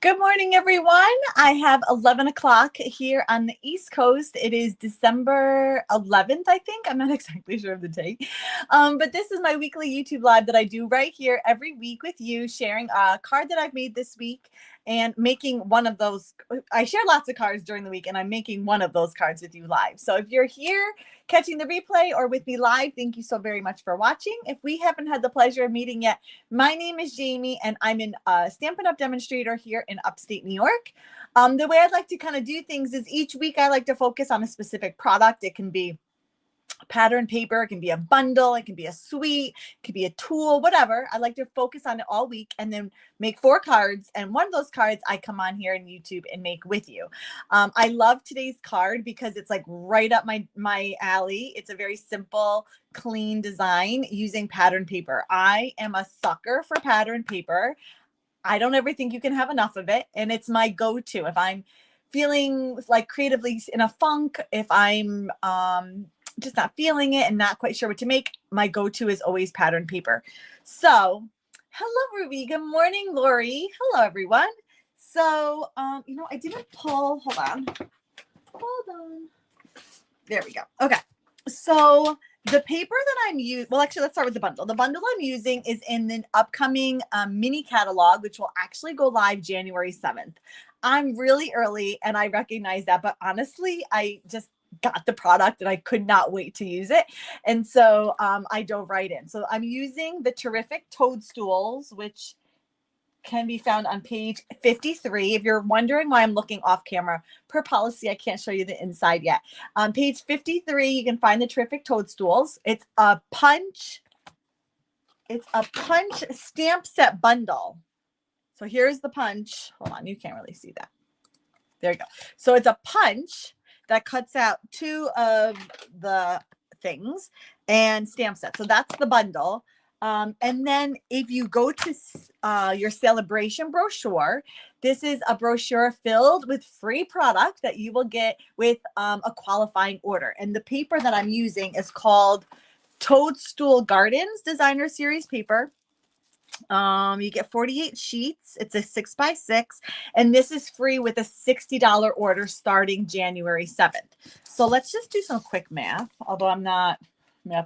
Good morning, everyone. I have 11 o'clock here on the East Coast. It is December 11th, I think. I'm not exactly sure of the date. But this is my weekly YouTube live that I do right here every week with you, sharing a card that I've made this week and making one of those. I share lots of cards during the week, and I'm making one of those cards with you live. So if you're here catching the replay or with me live, thank you so very much for watching. If we haven't had the pleasure of meeting yet, my name is Jamie, and I'm a Stampin' Up! Demonstrator here in upstate New York. The way I'd like to kind of do things is each week I like to focus on a specific product. It can be pattern paper, it can be a bundle, it can be a suite, it can be a tool, whatever. I like to focus on it all week and then make 4 cards. And one of those cards I come on here in YouTube and make with you. I love today's card because it's like right up my alley. It's a very simple, clean design using pattern paper. I am a sucker for pattern paper. I don't ever think you can have enough of it. And it's my go-to. If I'm feeling like creatively in a funk, if I'm just not feeling it and not quite sure what to make, my go-to is always pattern paper. So hello, Ruby. Good morning, Lori. Hello, everyone. So, I didn't pull, hold on. There we go. Okay. So the paper that I'm using, well, actually, let's start with the bundle. The bundle I'm using is in the upcoming mini catalog, which will actually go live January 7th. I'm really early and I recognize that, but honestly, I just got the product and I could not wait to use it. And so I dove right in. So I'm using the terrific Toadstools, which can be found on page 53. If you're wondering why I'm looking off camera, per policy, I can't show you the inside yet. On page 53, you can find the terrific Toadstools. It's a punch stamp set bundle. So here's the punch. Hold on, you can't really see that. There you go. So it's a punch that cuts out 2 of the things and stamps it. So that's the bundle. And then if you go to your celebration brochure, this is a brochure filled with free product that you will get with a qualifying order. And the paper that I'm using is called Toadstool Gardens Designer Series paper. You get 48 sheets. It's a 6x6, and this is free with a $60 order starting January 7th. So let's just do some quick math, although math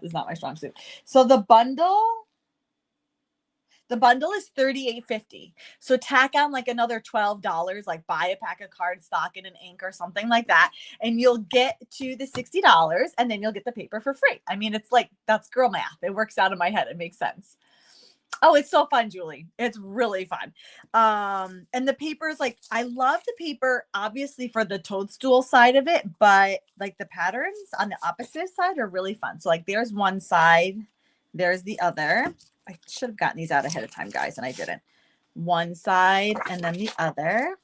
is not my strong suit. So the bundle is $38.50. So tack on like another $12, like buy a pack of cardstock and an ink or something like that, and you'll get to the $60, and then you'll get the paper for free. I mean, it's like, that's girl math. It works out in my head. It makes sense. Oh, it's so fun, Julie. It's really fun. And the paper is like, I love the paper, obviously, for the Toadstool side of it, but like the patterns on the opposite side are really fun. So like there's one side, there's the other. I should have gotten these out ahead of time, guys, and I didn't. One side and then the other.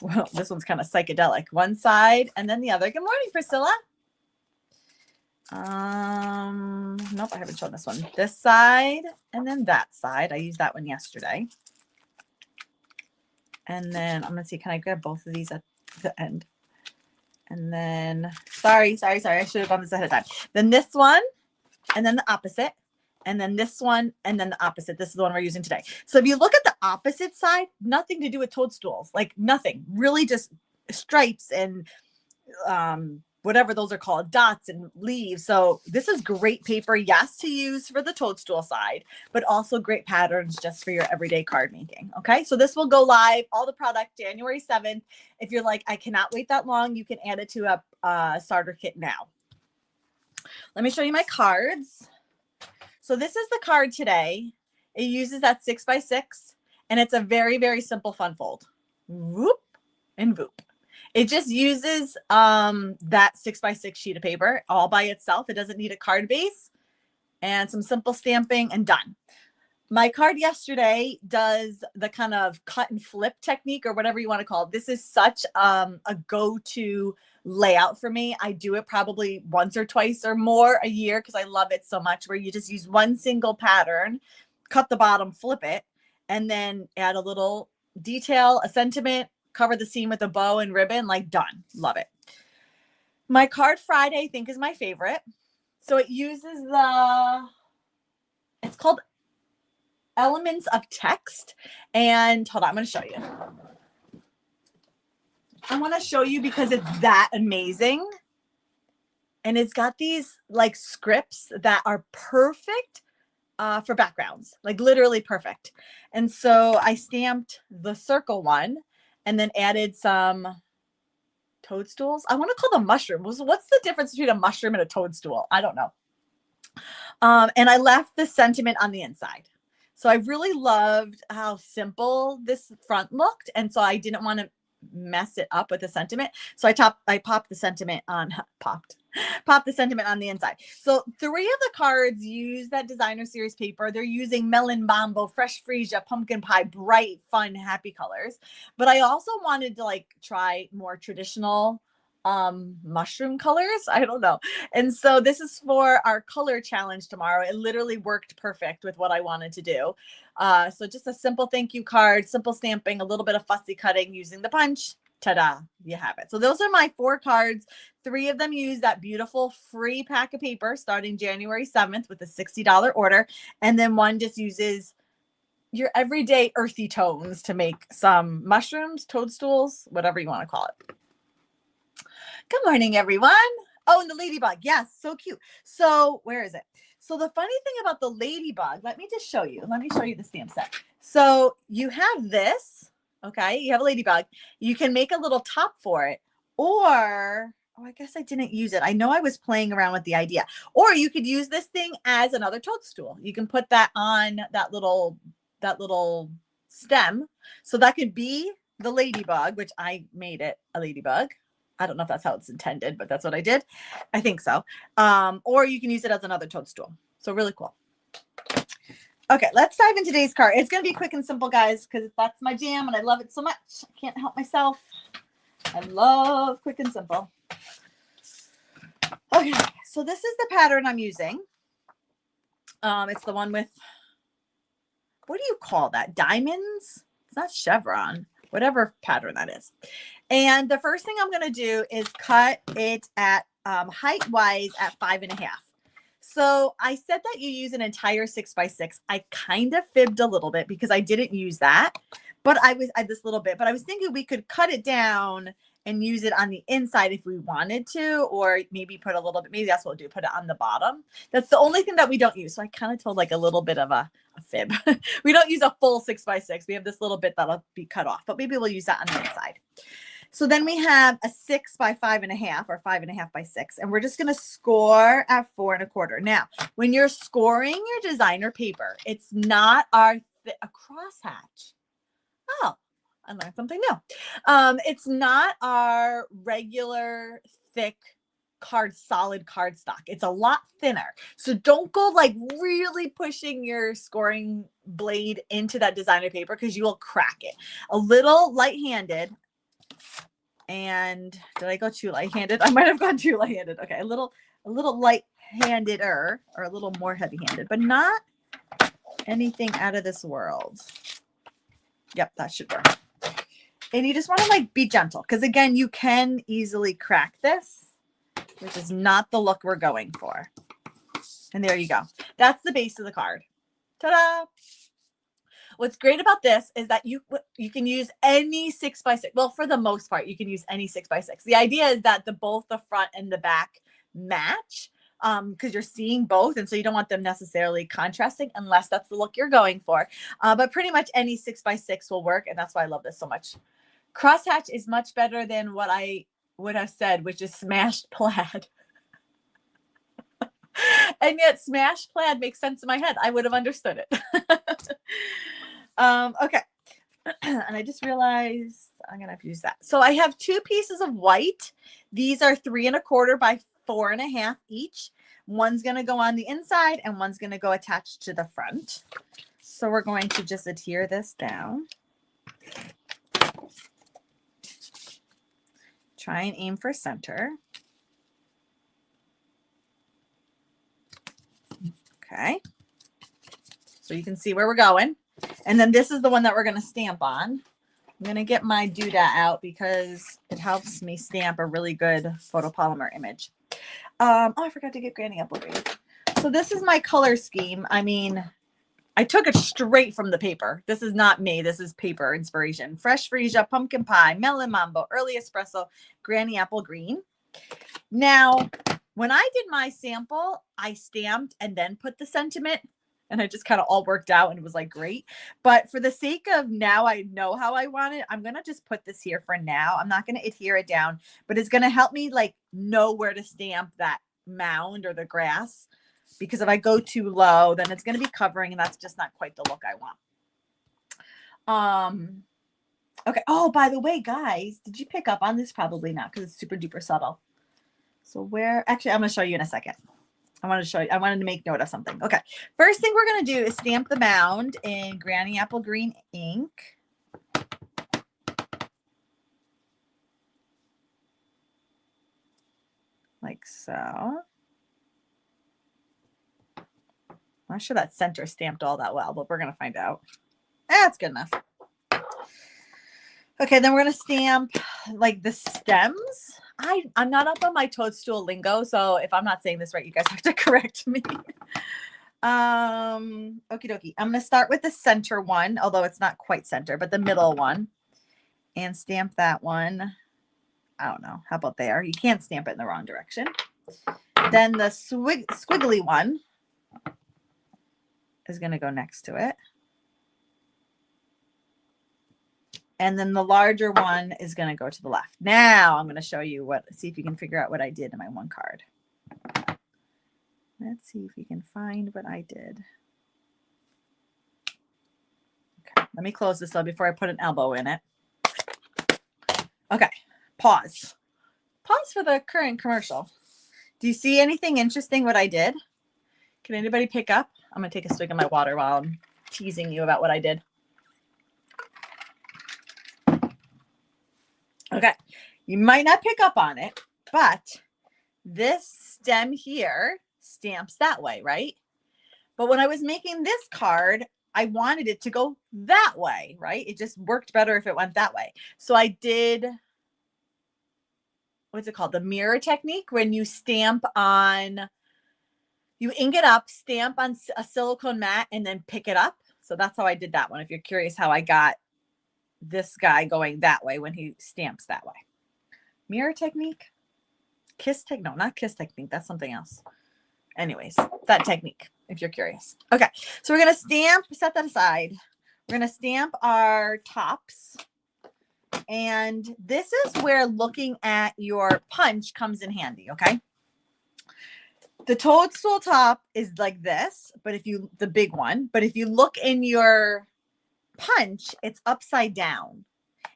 Well, this one's kind of psychedelic. One side and then the other. Good morning, Priscilla. Nope, I haven't shown this one. This side and then that side. I used that one yesterday. And then I'm gonna see, can I grab both of these at the end? And then sorry. I should have done this ahead of time. Then this one, and then the opposite, and then this one, and then the opposite. This is the one we're using today. So if you look at the opposite side, nothing to do with toadstools, like nothing, really just stripes and whatever those are called, dots and leaves. So this is great paper, yes, to use for the toadstool side, but also great patterns just for your everyday card making. Okay, so this will go live, all the product, January 7th. If you're like, I cannot wait that long, you can add it to a starter kit now. Let me show you my cards. So this is the card today. It uses that 6x6, and it's a very, very simple fun fold. Whoop and whoop. It just uses that 6x6 sheet of paper all by itself. It doesn't need a card base and some simple stamping and done. My card yesterday does the kind of cut and flip technique or whatever you want to call it. This is such a go-to layout for me. I do it probably once or twice or more a year because I love it so much, where you just use one single pattern, cut the bottom, flip it, and then add a little detail, a sentiment, cover the seam with a bow and ribbon, like done. Love it. My card Friday, I think, is my favorite. So it uses it's called elements of text. And hold on, I'm going to show you. I want to show you because it's that amazing. And it's got these like scripts that are perfect for backgrounds, like literally perfect. And so I stamped the circle one and then added some toadstools. I want to call them mushrooms. What's the difference between a mushroom and a toadstool? I don't know. And I left the sentiment on the inside. So I really loved how simple this front looked. And so I didn't want to mess it up with the sentiment. So I popped the sentiment on, popped the sentiment on the inside. So 3 of the cards use that designer series paper. They're using melon mambo, fresh freesia, pumpkin pie, bright, fun, happy colors. But I also wanted to like try more traditional mushroom colors. I don't know. And so this is for our color challenge tomorrow. It literally worked perfect with what I wanted to do. So just a simple thank you card, simple stamping, a little bit of fussy cutting using the punch. Ta-da, you have it. So those are my 4 cards. 3 of them use that beautiful free pack of paper starting January 7th with a $60 order. And then one just uses your everyday earthy tones to make some mushrooms, toadstools, whatever you want to call it. Good morning, everyone. Oh, and the ladybug. Yes, so cute. So where is it? So the funny thing about the ladybug, let me just show you. Let me show you the stamp set. So you have this, okay? You have a ladybug. You can make a little top for it, or, oh, I guess I didn't use it. I know I was playing around with the idea. Or you could use this thing as another toadstool. You can put that on that little stem. So that could be the ladybug, which I made it a ladybug. I don't know if that's how it's intended, but that's what I did. I think so. Or you can use it as another toadstool. So really cool. Okay, let's dive into today's card. It's going to be quick and simple, guys, because that's my jam and I love it so much. I can't help myself. I love quick and simple. Okay, so this is the pattern I'm using. It's the one with, what do you call that? Diamonds? It's not chevron. Whatever pattern that is. And the first thing I'm going to do is cut it at height-wise at 5.5. So I said that you use an entire 6x6. I kind of fibbed a little bit because I didn't use that, but I this little bit, but I was thinking we could cut it down and use it on the inside if we wanted to, or maybe put a little bit, maybe that's what we'll do, put it on the bottom. That's the only thing that we don't use. So I kind of told like a little bit of a fib. We don't use a full 6x6. We have this little bit that'll be cut off, but maybe we'll use that on the inside. So then we have a 6 by 5.5 or 5.5 by 6, and we're just going to score at 4.25. Now, when you're scoring your designer paper, it's not a crosshatch. Oh, I learned something new. It's not our regular thick solid cardstock. It's a lot thinner. So don't go like really pushing your scoring blade into that designer paper because you will crack it. A little light-handed. And did I go too light-handed? I might have gone too light-handed. Okay, a little light-handed-er, or a little more heavy-handed, but not anything out of this world. Yep, that should work. And you just want to like be gentle because again, you can easily crack this, which is not the look we're going for. And there you go. That's the base of the card. Ta-da! What's great about this is that you can use any 6x6. Well, for the most part, you can use any 6x6. The idea is that both the front and the back match because you're seeing both. And so you don't want them necessarily contrasting unless that's the look you're going for. But pretty much any 6x6 will work. And that's why I love this so much. Crosshatch is much better than what I would have said, which is smashed plaid. And yet smashed plaid makes sense in my head. I would have understood it. Okay. And I just realized I'm going to have to use that. So I have 2 pieces of white. These are 3.25 by 4.5 each. One's going to go on the inside and one's going to go attached to the front. So we're going to just adhere this down. Try and aim for center. Okay. So you can see where we're going. And then this is the one that we're going to stamp on. I'm going to get my Doodah out because it helps me stamp a really good photopolymer image. Oh, I forgot to get Granny Applegreen. So this is my color scheme. I mean, I took it straight from the paper. This is not me. This is paper inspiration. Fresh freesia, pumpkin pie, melon mambo, early espresso, granny apple green. Now, when I did my sample, I stamped and then put the sentiment, and it just kind of all worked out and it was like great. But for the sake of now, I know how I want it. I'm going to just put this here for now. I'm not going to adhere it down, but it's going to help me like know where to stamp that mound or the grass, because if I go too low, then it's going to be covering, and that's just not quite the look I want. Okay. Oh, by the way, guys, did you pick up on this? Probably not, because it's super duper subtle. So actually, I'm going to show you in a second. I wanted to make note of something. Okay. First thing we're going to do is stamp the mound in Granny Apple Green ink. Like so. I'm not sure that center stamped all that well, but we're going to find out. That's good enough. Okay, then we're going to stamp like the stems. I'm not up on my Toadstool lingo, so if I'm not saying this right, you guys have to correct me. Okie dokie. I'm going to start with the center one, although it's not quite center, but the middle one, and stamp that one. I don't know. How about there? You can't stamp it in the wrong direction. Then the squiggly one is going to go next to it. And then the larger one is going to go to the left. Now I'm going to show you see if you can figure out what I did in my one card. Let's see if you can find what I did. Okay, let me close this though before I put an elbow in it. Okay, pause. Pause for the current commercial. Do you see anything interesting what I did? Can anybody pick up? I'm going to take a swig of my water while I'm teasing you about what I did. Okay, you might not pick up on it, but this stem here stamps that way, right? But when I was making this card, I wanted it to go that way, right? It just worked better if it went that way. So I did, what's it called? The mirror technique, when you stamp on, you ink it up, stamp on a silicone mat, and then pick it up. So that's how I did that one, if you're curious how I got this guy going that way when he stamps that way. Mirror technique? Kiss technique? No, not kiss technique. That's something else. Anyways, that technique, if you're curious. Okay, so we're going to stamp, set that aside. We're going to stamp our tops. And this is where looking at your punch comes in handy, okay? The Toadstool top is like this, but the big one, but if you look in your punch, it's upside down.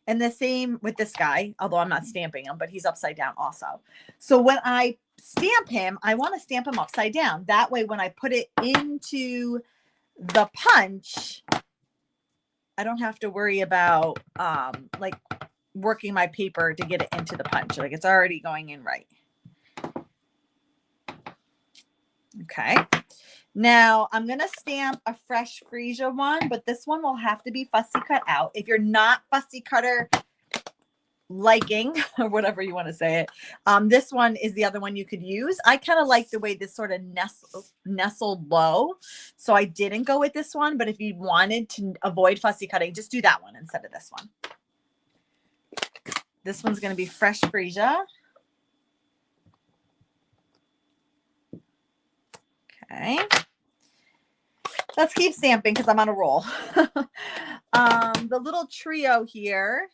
And the same with this guy, although I'm not stamping him, but he's upside down also. So when I stamp him, I want to stamp him upside down. That way, when I put it into the punch, I don't have to worry about like working my paper to get it into the punch. Like it's already going in right. Okay. Now I'm going to stamp a fresh freesia one, but this one will have to be fussy cut out. If you're not fussy cutter liking, or whatever you want to say it, this one is the other one you could use. I kind of like the way this sort of nestled low, so I didn't go with this one, but if you wanted to avoid fussy cutting, just do that one instead of this one. This one's going to be fresh freesia. Okay. Let's keep stamping because I'm on a roll. The little trio here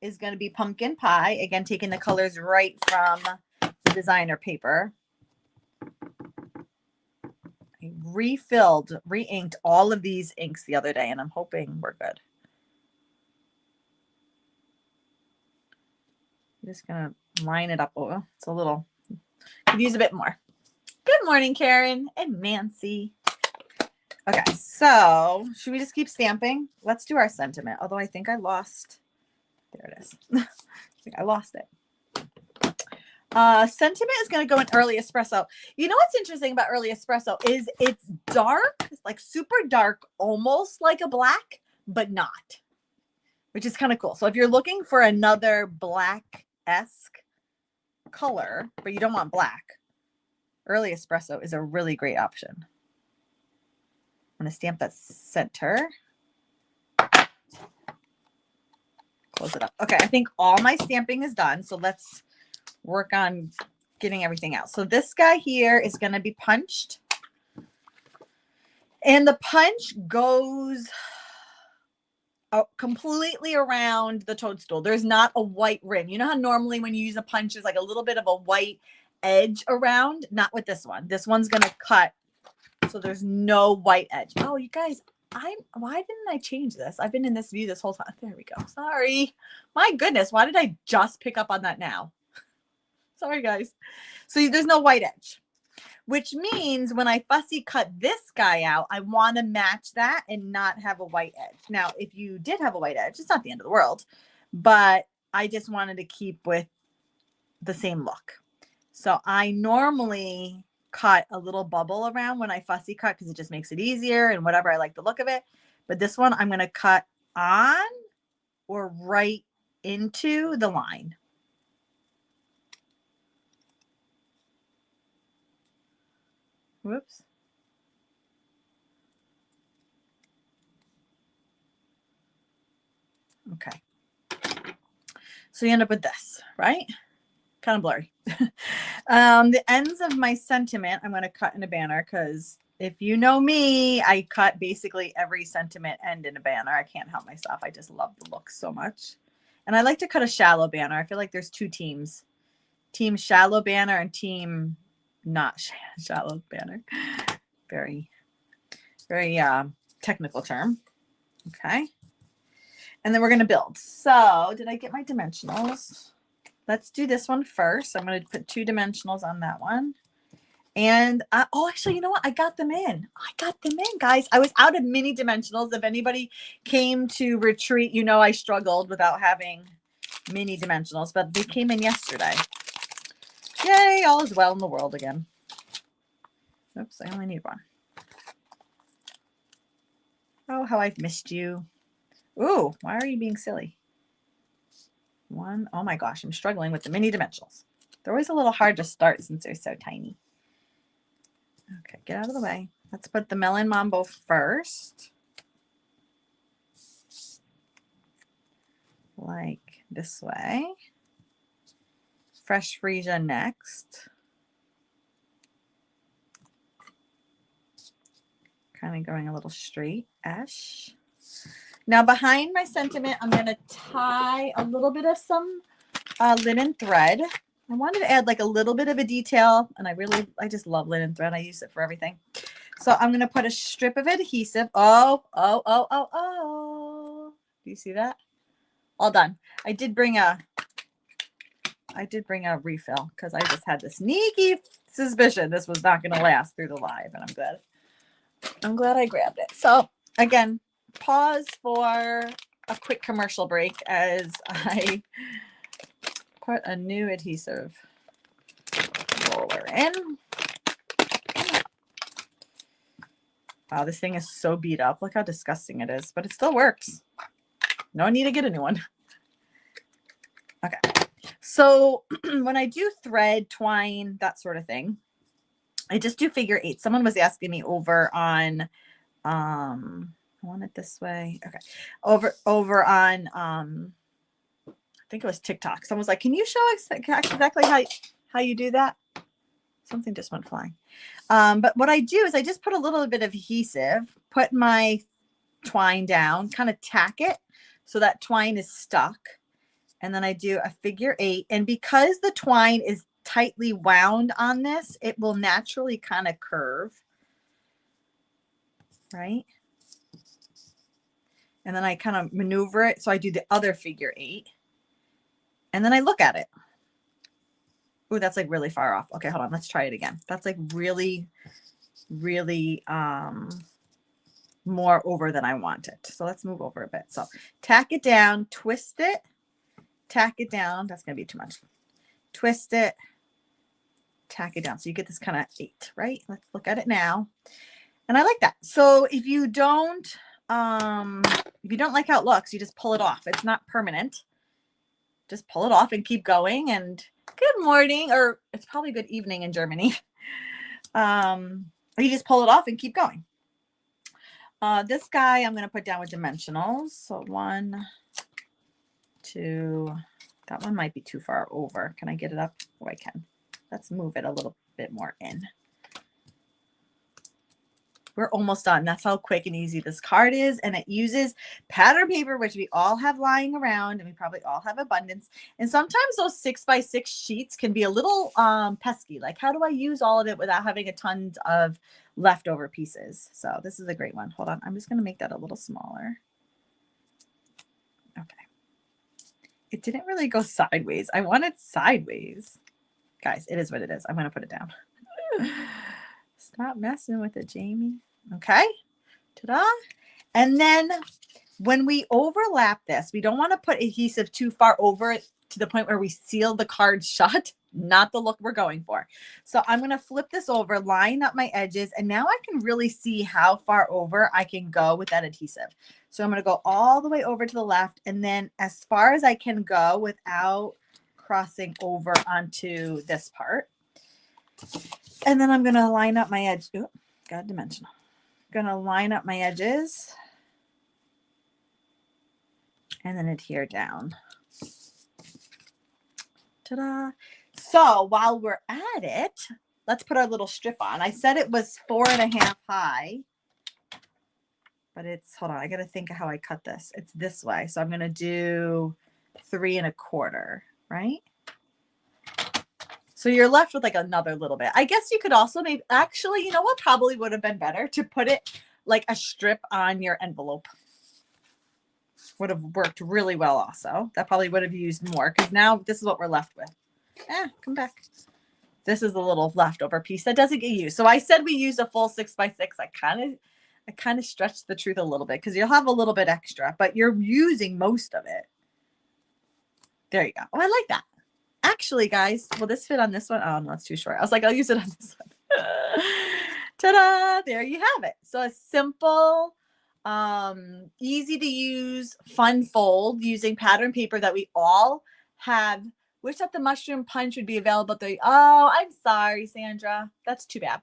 is going to be pumpkin pie. Again, taking the colors right from the designer paper. I re-inked all of these inks the other day, and I'm hoping we're good. I'm just going to line it up. Oh, it's a little, could use a bit more. Good morning, Karen and Nancy. Okay, so should we just keep stamping? Let's do our sentiment. Although I think I lost, there it is. I think I lost it. Sentiment is going to go in early espresso. You know what's interesting about early espresso is it's dark, it's like super dark, almost like a black, but not, which is kind of cool. So if you're looking for another black-esque color, but you don't want black, early espresso is a really great option. going to stamp that center. Close it up. Okay, I think all my stamping is done. So let's work on getting everything out. So this guy here is going to be punched. And the punch goes completely around the toadstool. There's not a white rim. You know how normally when you use a punch, there's like a little bit of a white edge around? Not with this one. This one's going to cut, so there's no white edge. Oh, you guys, why didn't I change this? I've been in this view this whole time. There we go. Sorry. My goodness, why did I just pick up on that now? Sorry, guys. So there's no white edge, which means when I fussy cut this guy out, I want to match that and not have a white edge. Now, if you did have a white edge, it's not the end of the world, but I just wanted to keep with the same look. So I normally cut a little bubble around when I fussy cut because it just makes it easier and whatever. I like the look of it. But this one, I'm going to cut on or right into the line. Whoops. Okay. So you end up with this, right? Kind of blurry. The ends of my sentiment, I'm going to cut in a banner because if you know me, I cut basically every sentiment end in a banner. I can't help myself. I just love the look so much. And I like to cut a shallow banner. I feel like there's two teams. Team shallow banner and team not shallow banner. Very, very technical term. Okay. And then we're going to build. So did I get my dimensionals? Let's do this one first. I'm going to put 2 dimensionals on that one. And oh, actually, you know what? I got them in. I got them in, guys. I was out of mini dimensionals. If anybody came to retreat, you know I struggled without having mini dimensionals, but they came in yesterday. Yay, all is well in the world again. Oops, I only need one. Oh, how I've missed you. Ooh, why are you being silly? One. Oh my gosh, I'm struggling with the mini dimensionals. They're always a little hard to start since they're so tiny. Okay, get out of the way. Let's put the melon mambo first. Like this way. Fresh freesia next. Kind of going a little straight-ish. Now behind my sentiment, I'm going to tie a little bit of some linen thread. I wanted to add like a little bit of a detail, and I just love linen thread. I use it for everything. So I'm going to put a strip of adhesive. Oh. Do you see that? All done. I did bring a refill because I just had this sneaky suspicion this was not going to last through the live, and I'm glad I grabbed it. So again, pause for a quick commercial break as I put a new adhesive roller in. Wow, this thing is so beat up. Look how disgusting it is, but it still works. No need to get a new one. Okay. So when I do thread, twine, that sort of thing, I just do figure 8. Someone was asking me over on, I want it this way. Okay. Over on, I think it was TikTok. Someone was like, can you show exactly how you do that? Something just went flying. But what I do is I just put a little bit of adhesive, put my twine down, kind of tack it so that twine is stuck. And then I do a figure 8. And because the twine is tightly wound on this, it will naturally kind of curve. Right? And then I kind of maneuver it. So I do the other figure 8. And then I look at it. Oh, that's like really far off. Okay, hold on. Let's try it again. That's like really, really more over than I want it. So let's move over a bit. So tack it down, twist it, tack it down. That's going to be too much. Twist it, tack it down. So you get this kind of 8, right? Let's look at it now. And I like that. So if you don't like how it looks, you just pull it off. It's not permanent. Just pull it off and keep going. And good morning, or it's probably good evening in Germany. You just pull it off and keep going. This guy I'm going to put down with dimensionals. So 1, 2, that one might be too far over. Can I get it up? Oh, I can. Let's move it a little bit more in. We're almost done. That's how quick and easy this card is. And it uses pattern paper, which we all have lying around, and we probably all have abundance. And sometimes those 6x6 sheets can be a little pesky. Like, how do I use all of it without having a ton of leftover pieces? So this is a great one. Hold on. I'm just going to make that a little smaller. Okay. It didn't really go sideways. I want it sideways. Guys, it is what it is. I'm going to put it down. Stop messing with it, Jamie. Okay. Ta-da. And then when we overlap this, we don't want to put adhesive too far over it to the point where we seal the card shut. Not the look we're going for. So I'm going to flip this over, line up my edges, and now I can really see how far over I can go with that adhesive. So I'm going to go all the way over to the left, and then as far as I can go without crossing over onto this part. And then I'm going to line up my edge. Ooh, got dimensional. I'm going to line up my edges and then adhere down. Ta-da. So while we're at it, let's put our little strip on. I said it was 4.5 high, but it's, hold on, I got to think of how I cut this. It's this way. So I'm going to do 3.25, right? So you're left with like another little bit. I guess you could also maybe, actually, you know what probably would have been better? To put it like a strip on your envelope. Would have worked really well also. That probably would have used more, because now this is what we're left with. Come back. This is a little leftover piece that doesn't get used. So I said we used a full 6x6. I kind of stretched the truth a little bit, because you'll have a little bit extra, but you're using most of it. There you go. Oh, I like that. Actually, guys, will this fit on this one? Oh, no, it's too short. I was like, I'll use it on this one. Ta-da! There you have it. So a simple, easy to use, fun fold using pattern paper that we all have. Wish that the mushroom punch would be available. Oh, I'm sorry, Sandra. That's too bad.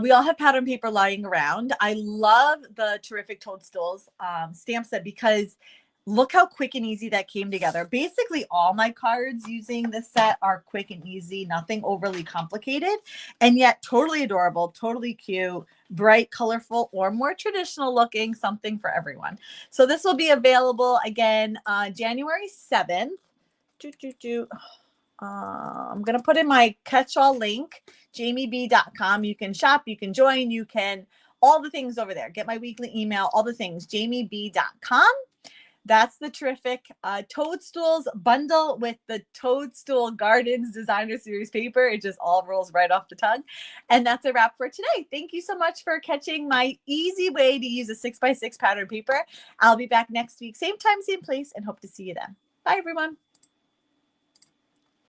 We all have pattern paper lying around. I love the terrific Toadstools stamp set, because look how quick and easy that came together. Basically, all my cards using this set are quick and easy, nothing overly complicated, and yet totally adorable, totally cute, bright, colorful, or more traditional looking, something for everyone. So this will be available again January 7th. I'm going to put in my catch-all link, jamieb.com. You can shop, you can join, you can, all the things over there. Get my weekly email, all the things, jamieb.com. That's the terrific Toadstools bundle with the Toadstool Gardens Designer Series paper. It just all rolls right off the tongue. And that's a wrap for today. Thank you so much for catching my easy way to use a 6x6 pattern paper. I'll be back next week, same time, same place, and hope to see you then. Bye, everyone.